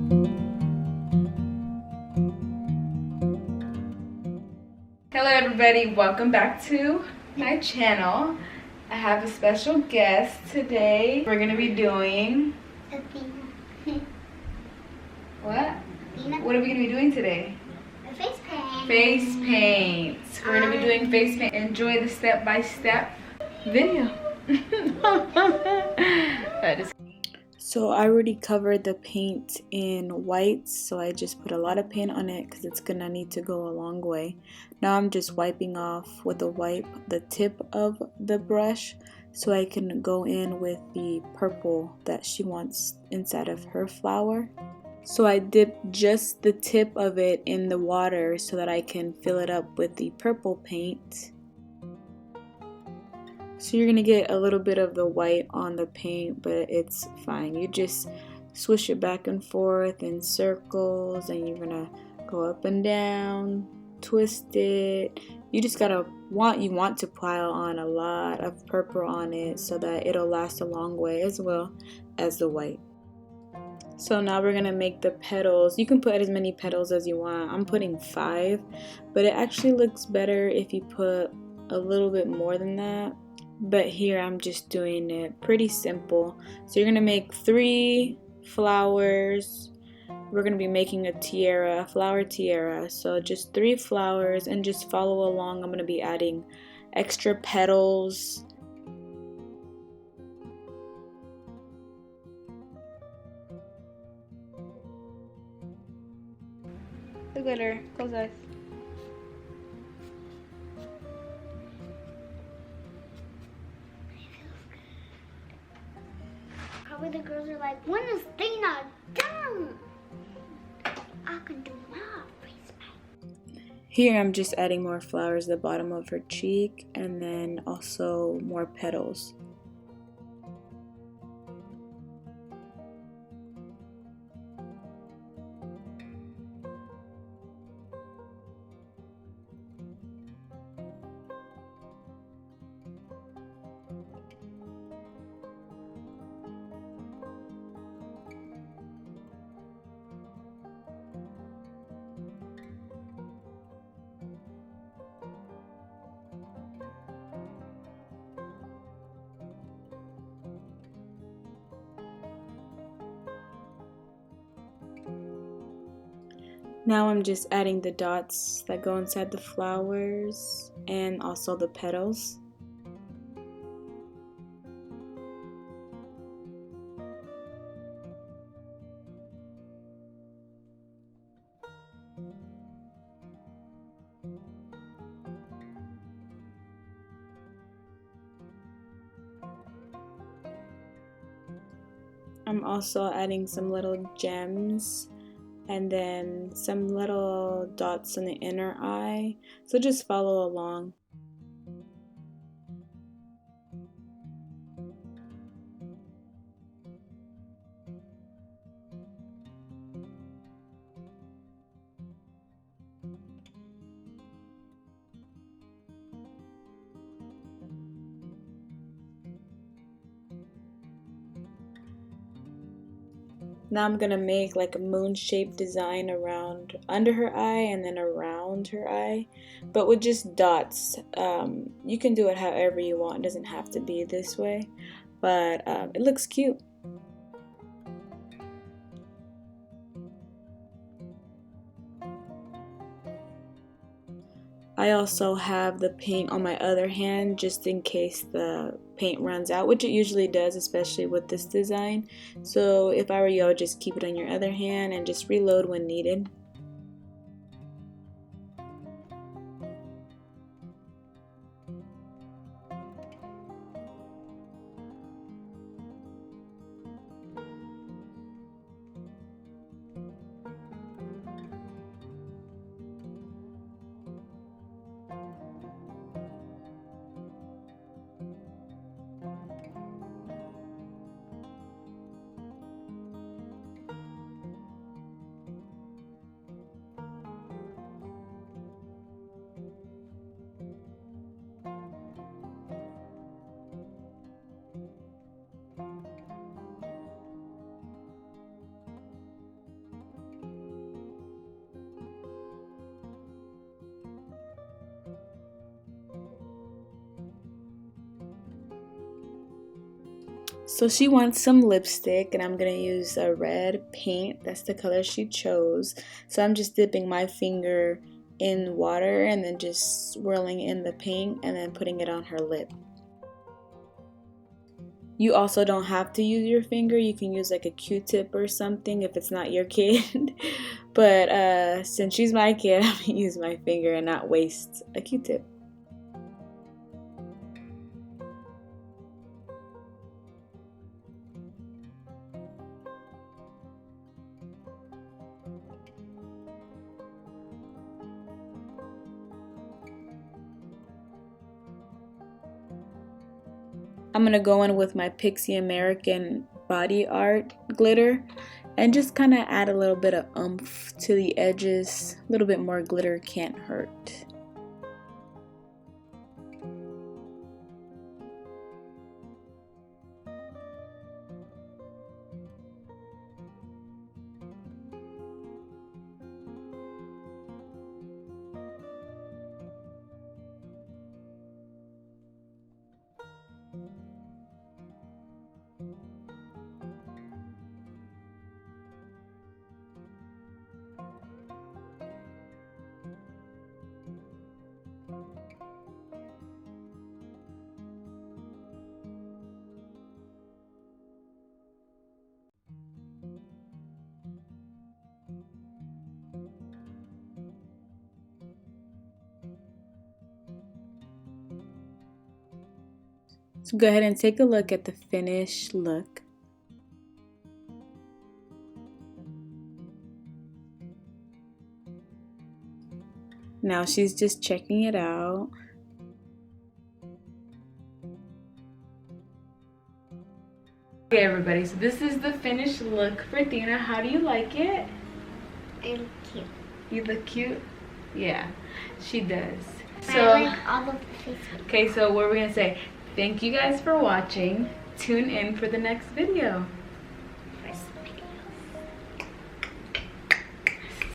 Hello everybody, welcome back to my channel. I have a special guest today. We're gonna be doing what? What are we gonna be doing today? Face paint. Face paint. We're gonna be doing face paint. Enjoy the step-by-step video. So I already covered the paint in white, so I just put a lot of paint on it because it's gonna need to go a long way. Now I'm just wiping off with a wipe the tip of the brush so I can go in with the purple that she wants inside of her flower. So I dipped just the tip of it in the water so that I can fill it up with the purple paint. So you're gonna get a little bit of the white on the paint, but it's fine. You just swish it back and forth in circles, and you're gonna go up and down, twist it. You just want to pile on a lot of purple on it so that it'll last a long way as well as the white. So now we're gonna make the petals. You can put as many petals as you want. I'm putting 5, but it actually looks better if you put a little bit more than that. But here I'm just doing it pretty simple. So you're gonna make 3 flowers. We're gonna be making a tiara, a flower tiara. So just 3 flowers and just follow along. I'm gonna be adding extra petals. The glitter, close eyes. Probably the girls are like, when is Dana done? I can do my face paint. Here I'm just adding more flowers at the bottom of her cheek and then also more petals. Now I'm just adding the dots that go inside the flowers and also the petals. I'm also adding some little gems and then some little dots in the inner eye, so just follow along. Now I'm gonna make like a moon-shaped design around under her eye and then around her eye, but with just dots. You can do it however you want. It doesn't have to be this way, but it looks cute. I also have the paint on my other hand just in case the paint runs out, which it usually does, especially with this design. So if I were you, I would just keep it on your other hand and just reload when needed. So she wants some lipstick, and I'm going to use a red paint. That's the color she chose. So I'm just dipping my finger in water and then just swirling in the paint and then putting it on her lip. You also don't have to use your finger. You can use like a Q-tip or something if it's not your kid. But since she's my kid, I'm going to use my finger and not waste a Q-tip. I'm going to go in with my Pixie Amerikan body art glitter and just kind of add a little bit of oomph to the edges. A little bit more glitter can't hurt. So go ahead and take a look at the finished look. Now she's just checking it out. Okay everybody, so this is the finished look for Dina. How do you like it? I look cute. You look cute? Yeah, she does. So, I like all of the faces. Okay, so what are we gonna say? Thank you guys for watching. Tune in for the next video.